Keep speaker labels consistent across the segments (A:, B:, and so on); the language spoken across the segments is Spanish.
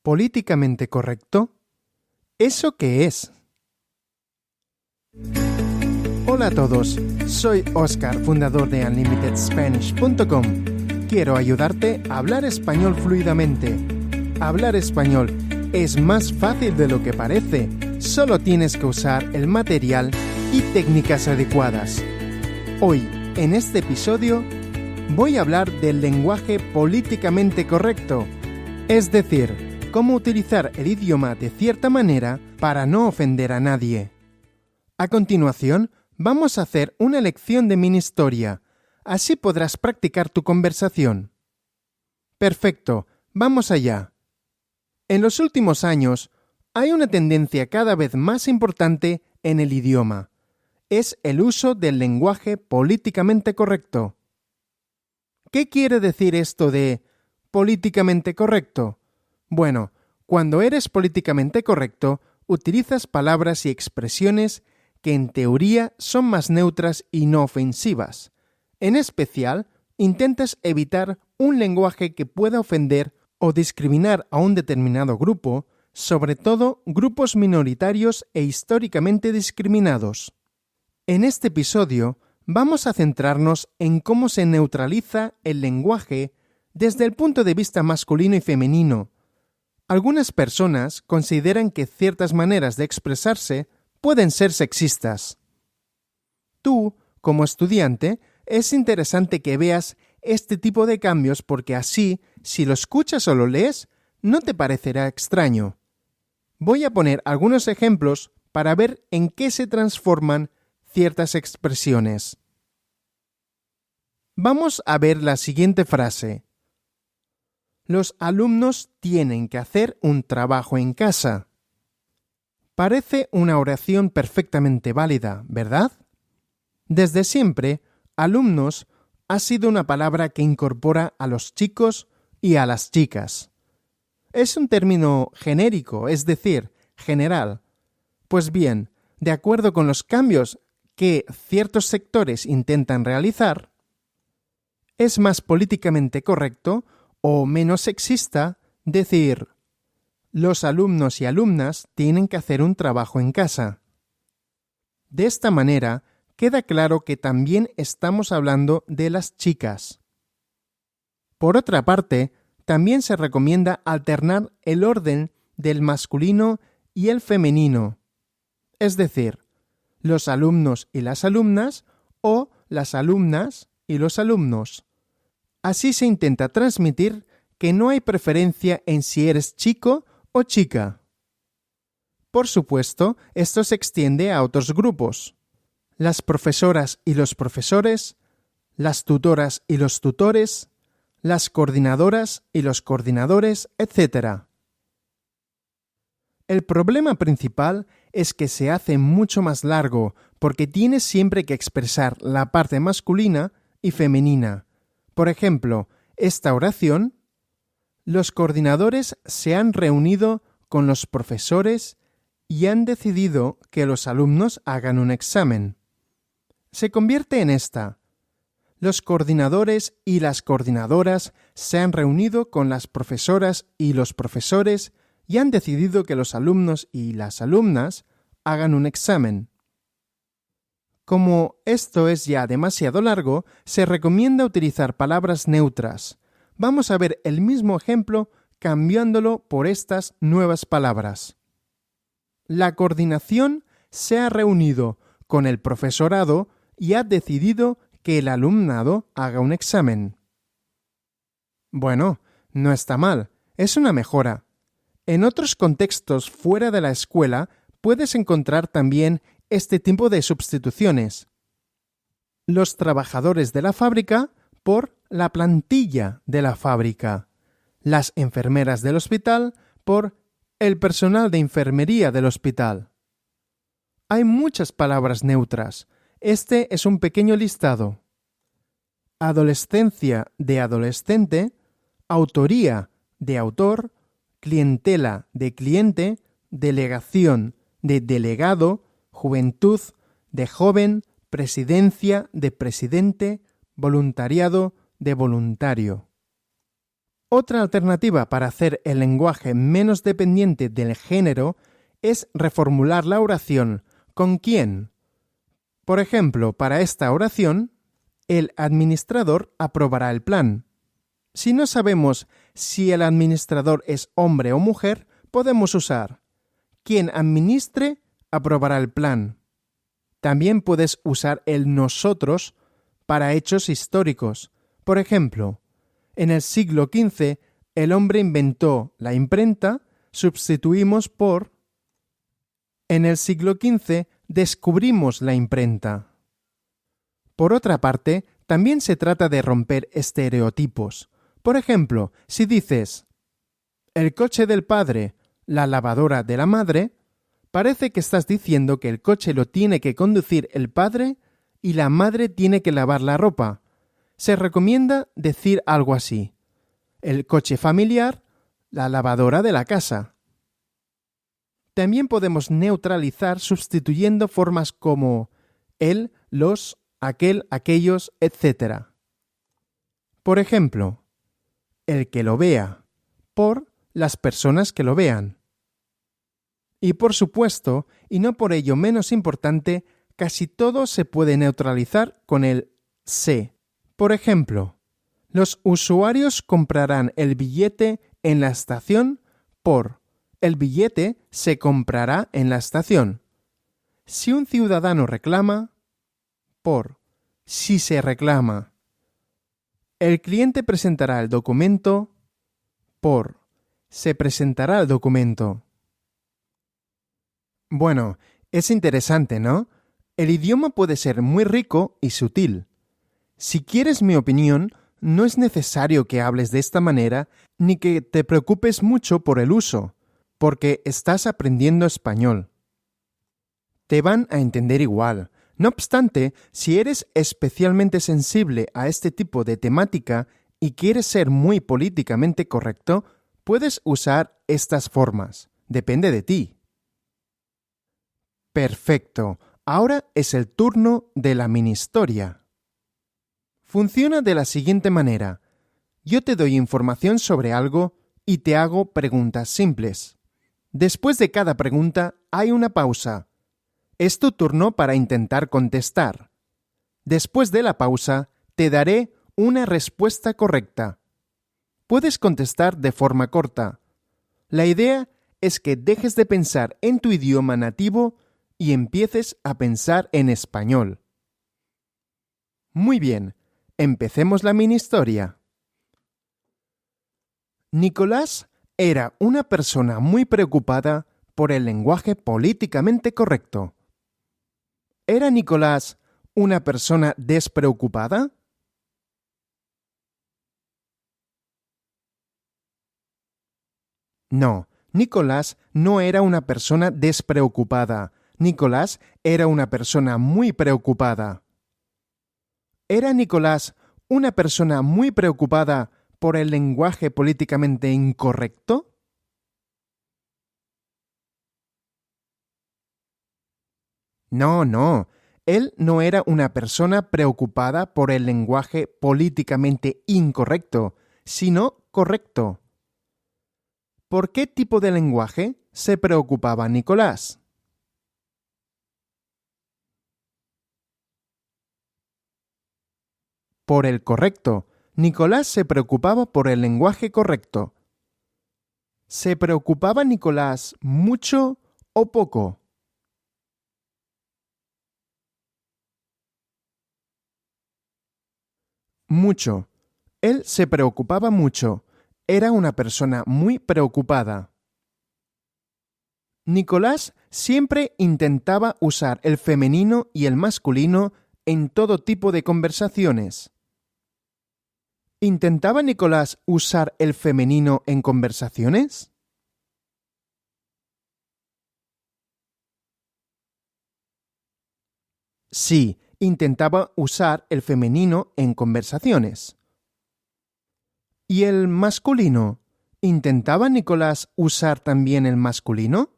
A: ¿Políticamente correcto? ¿Eso qué es? Hola a todos, soy Oscar, fundador de UnlimitedSpanish.com. Quiero ayudarte a hablar español fluidamente. Hablar español es más fácil de lo que parece. Solo tienes que usar el material y técnicas adecuadas. Hoy, en este episodio, voy a hablar del lenguaje políticamente correcto, es decir, cómo utilizar el idioma de cierta manera para no ofender a nadie. A continuación, vamos a hacer una lección de mini historia, así podrás practicar tu conversación. Perfecto, vamos allá. En los últimos años, hay una tendencia cada vez más importante en el idioma. Es el uso del lenguaje políticamente correcto. ¿Qué quiere decir esto de políticamente correcto? Bueno, cuando eres políticamente correcto, utilizas palabras y expresiones que en teoría son más neutras y no ofensivas. En especial, intentas evitar un lenguaje que pueda ofender o discriminar a un determinado grupo, sobre todo grupos minoritarios e históricamente discriminados. En este episodio, vamos a centrarnos en cómo se neutraliza el lenguaje desde el punto de vista masculino y femenino. Algunas personas consideran que ciertas maneras de expresarse pueden ser sexistas. Tú, como estudiante, es interesante que veas este tipo de cambios porque así, si lo escuchas o lo lees, no te parecerá extraño. Voy a poner algunos ejemplos para ver en qué se transforman ciertas expresiones. Vamos a ver la siguiente frase. Los alumnos tienen que hacer un trabajo en casa. Parece una oración perfectamente válida, ¿verdad? Desde siempre, alumnos ha sido una palabra que incorpora a los chicos y a las chicas. Es un término genérico, es decir, general. Pues bien, de acuerdo con los cambios que ciertos sectores intentan realizar, es más políticamente correcto o menos sexista decir los alumnos y alumnas tienen que hacer un trabajo en casa. De esta manera, queda claro que también estamos hablando de las chicas. Por otra parte, también se recomienda alternar el orden del masculino y el femenino, es decir, los alumnos y las alumnas o las alumnas y los alumnos. Así se intenta transmitir que no hay preferencia en si eres chico o chica. Por supuesto, esto se extiende a otros grupos. Las profesoras y los profesores, las tutoras y los tutores, las coordinadoras y los coordinadores, etc. El problema principal es que se hace mucho más largo porque tienes siempre que expresar la parte masculina y femenina. Por ejemplo, esta oración, los coordinadores se han reunido con los profesores y han decidido que los alumnos hagan un examen. Se convierte en esta. Los coordinadores y las coordinadoras se han reunido con las profesoras y los profesores y han decidido que los alumnos y las alumnas hagan un examen. Como esto es ya demasiado largo, se recomienda utilizar palabras neutras. Vamos a ver el mismo ejemplo cambiándolo por estas nuevas palabras. La coordinación se ha reunido con el profesorado y ha decidido que el alumnado haga un examen. Bueno, no está mal, es una mejora. En otros contextos fuera de la escuela puedes encontrar también este tipo de sustituciones. Los trabajadores de la fábrica por la plantilla de la fábrica. Las enfermeras del hospital por el personal de enfermería del hospital. Hay muchas palabras neutras. Este es un pequeño listado. Adolescencia de adolescente, autoría de autor, clientela de cliente, delegación de delegado, juventud de joven, presidencia de presidente, voluntariado de voluntario. Otra alternativa para hacer el lenguaje menos dependiente del género es reformular la oración ¿con quién? Por ejemplo, para esta oración, el administrador aprobará el plan. Si no sabemos si el administrador es hombre o mujer, podemos usar quien administre aprobará el plan. También puedes usar el nosotros para hechos históricos. Por ejemplo, en el siglo XV el hombre inventó la imprenta, sustituimos por en el siglo XV descubrimos la imprenta. Por otra parte, también se trata de romper estereotipos. Por ejemplo, si dices el coche del padre, la lavadora de la madre, parece que estás diciendo que el coche lo tiene que conducir el padre y la madre tiene que lavar la ropa. Se recomienda decir algo así: el coche familiar, la lavadora de la casa. También podemos neutralizar sustituyendo formas como él, los, aquel, aquellos, etc. Por ejemplo, el que lo vea, por las personas que lo vean. Y por supuesto, y no por ello menos importante, casi todo se puede neutralizar con el se. Por ejemplo, los usuarios comprarán el billete en la estación por el billete se comprará en la estación. Si un ciudadano reclama, por si se reclama. El cliente presentará el documento, por se presentará el documento. Bueno, es interesante, ¿no? El idioma puede ser muy rico y sutil. Si quieres mi opinión, no es necesario que hables de esta manera ni que te preocupes mucho por el uso, porque estás aprendiendo español. Te van a entender igual. No obstante, si eres especialmente sensible a este tipo de temática y quieres ser muy políticamente correcto, puedes usar estas formas. Depende de ti. Perfecto. Ahora es el turno de la mini historia. Funciona de la siguiente manera. Yo te doy información sobre algo y te hago preguntas simples. Después de cada pregunta hay una pausa. Es tu turno para intentar contestar. Después de la pausa, te daré una respuesta correcta. Puedes contestar de forma corta. La idea es que dejes de pensar en tu idioma nativo y empieces a pensar en español. Muy bien, empecemos la mini historia. Nicolás era una persona muy preocupada por el lenguaje políticamente correcto. ¿Era Nicolás una persona despreocupada? No, Nicolás no era una persona despreocupada. Nicolás era una persona muy preocupada. ¿Era Nicolás una persona muy preocupada por el lenguaje políticamente incorrecto? No. Él no era una persona preocupada por el lenguaje políticamente incorrecto, sino correcto. ¿Por qué tipo de lenguaje se preocupaba Nicolás? Por el correcto. Nicolás se preocupaba por el lenguaje correcto. ¿Se preocupaba Nicolás mucho o poco? Mucho. Él se preocupaba mucho. Era una persona muy preocupada. Nicolás siempre intentaba usar el femenino y el masculino en todo tipo de conversaciones. ¿Intentaba Nicolás usar el femenino en conversaciones? Sí, intentaba usar el femenino en conversaciones. ¿Y el masculino? ¿Intentaba Nicolás usar también el masculino?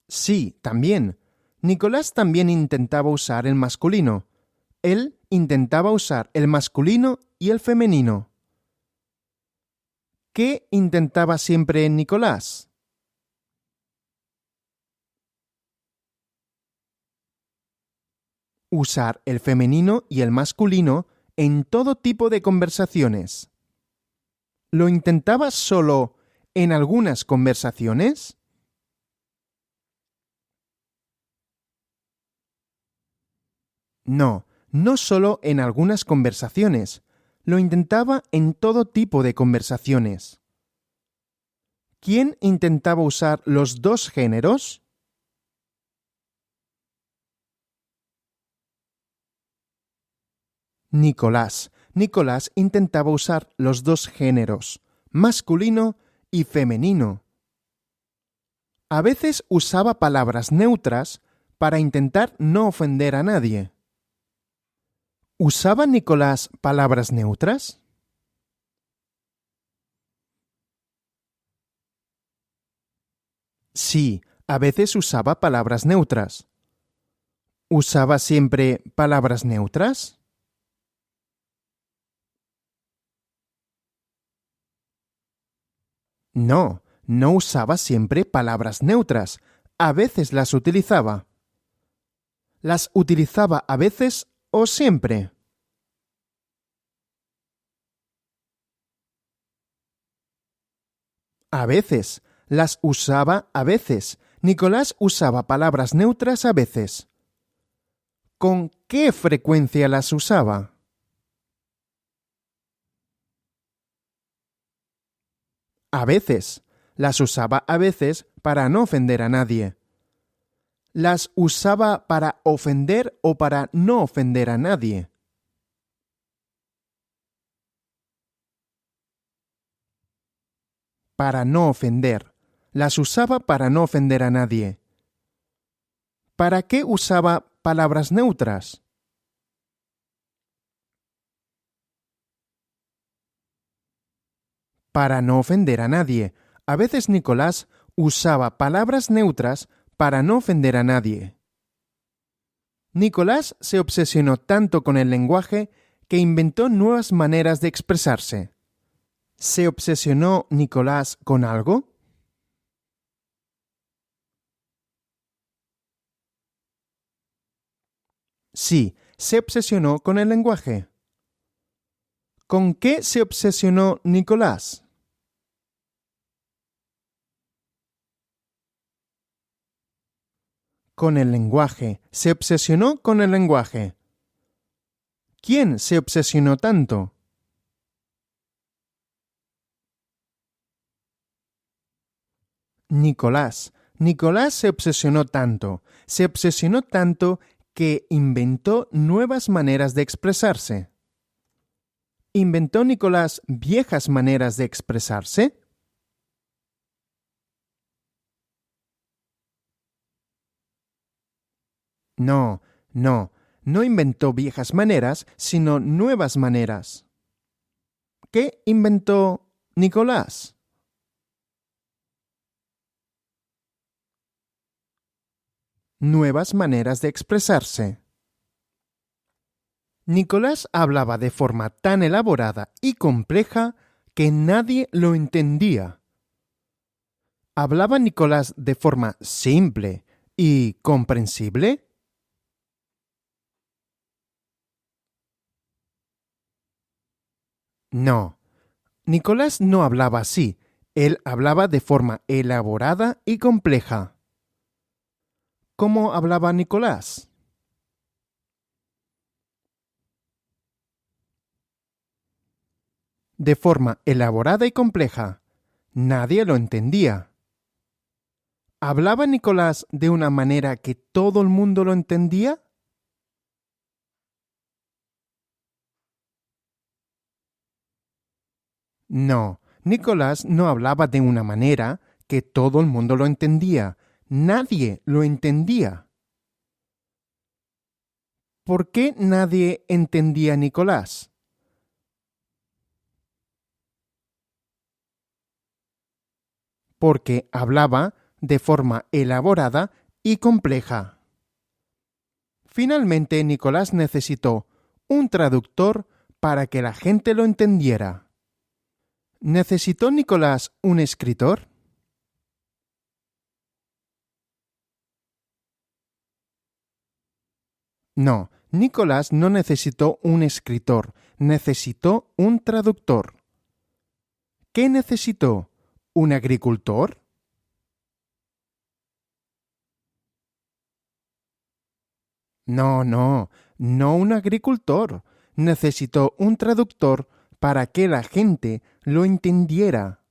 A: Sí, también. Nicolás también intentaba usar el masculino. Él intentaba usar el masculino y el femenino. ¿Qué intentaba siempre Nicolás? Usar el femenino y el masculino en todo tipo de conversaciones. ¿Lo intentaba solo en algunas conversaciones? No, no solo en algunas conversaciones. Lo intentaba en todo tipo de conversaciones. ¿Quién intentaba usar los dos géneros? Nicolás. Nicolás intentaba usar los dos géneros, masculino y femenino. A veces usaba palabras neutras para intentar no ofender a nadie. ¿Usaba Nicolás palabras neutras? Sí, a veces usaba palabras neutras. ¿Usaba siempre palabras neutras? No, no usaba siempre palabras neutras. A veces las utilizaba. ¿Las utilizaba a veces o siempre? A veces. Las usaba a veces. Nicolás usaba palabras neutras a veces. ¿Con qué frecuencia las usaba? A veces. Las usaba a veces para no ofender a nadie. ¿Las usaba para ofender o para no ofender a nadie? Para no ofender. Las usaba para no ofender a nadie. ¿Para qué usaba palabras neutras? Para no ofender a nadie. A veces Nicolás usaba palabras neutras para no ofender a nadie. Nicolás se obsesionó tanto con el lenguaje que inventó nuevas maneras de expresarse. ¿Se obsesionó Nicolás con algo? Sí, se obsesionó con el lenguaje. ¿Con qué se obsesionó Nicolás? Con el lenguaje. Se obsesionó con el lenguaje. ¿Quién se obsesionó tanto? Nicolás. Nicolás se obsesionó tanto. Se obsesionó tanto que inventó nuevas maneras de expresarse. ¿Inventó Nicolás viejas maneras de expresarse? No, no, no inventó viejas maneras, sino nuevas maneras. ¿Qué inventó Nicolás? Nuevas maneras de expresarse. Nicolás hablaba de forma tan elaborada y compleja que nadie lo entendía. ¿Hablaba Nicolás de forma simple y comprensible? No, Nicolás no hablaba así. Él hablaba de forma elaborada y compleja. ¿Cómo hablaba Nicolás? De forma elaborada y compleja. Nadie lo entendía. ¿Hablaba Nicolás de una manera que todo el mundo lo entendía? No, Nicolás no hablaba de una manera que todo el mundo lo entendía. Nadie lo entendía. ¿Por qué nadie entendía a Nicolás? Porque hablaba de forma elaborada y compleja. Finalmente, Nicolás necesitó un traductor para que la gente lo entendiera. ¿Necesitó Nicolás un escritor? No, Nicolás no necesitó un escritor, necesitó un traductor. ¿Qué necesitó? ¿Un agricultor? No un agricultor. Necesitó un traductor para que la gente lo entendiera.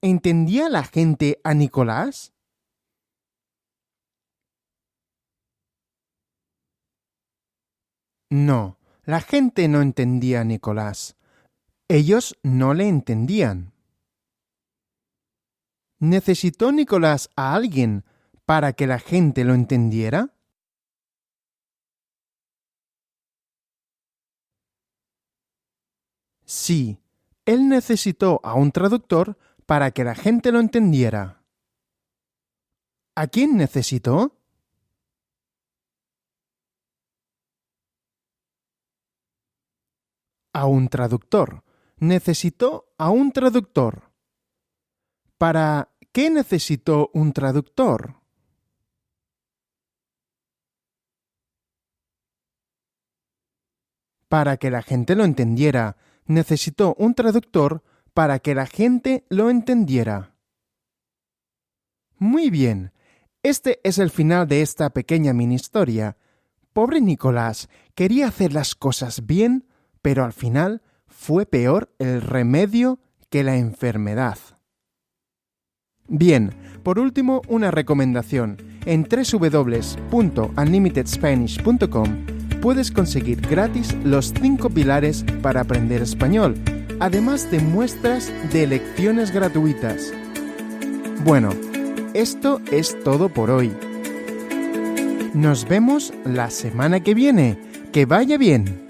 A: ¿Entendía la gente a Nicolás? No, la gente no entendía a Nicolás. Ellos no le entendían. ¿Necesitó Nicolás a alguien para que la gente lo entendiera? Sí, él necesitó a un traductor para que la gente lo entendiera. ¿A quién necesitó? A un traductor. Necesitó a un traductor. ¿Para qué necesitó un traductor? Para que la gente lo entendiera. Necesitó un traductor para que la gente lo entendiera. Muy bien. Este es el final de esta pequeña mini historia. Pobre Nicolás, quería hacer las cosas bien, pero al final fue peor el remedio que la enfermedad. Bien, por último, una recomendación. En www.unlimitedspanish.com puedes conseguir gratis los 5 pilares para aprender español, además de muestras de lecciones gratuitas. Bueno, esto es todo por hoy. Nos vemos la semana que viene. ¡Que vaya bien!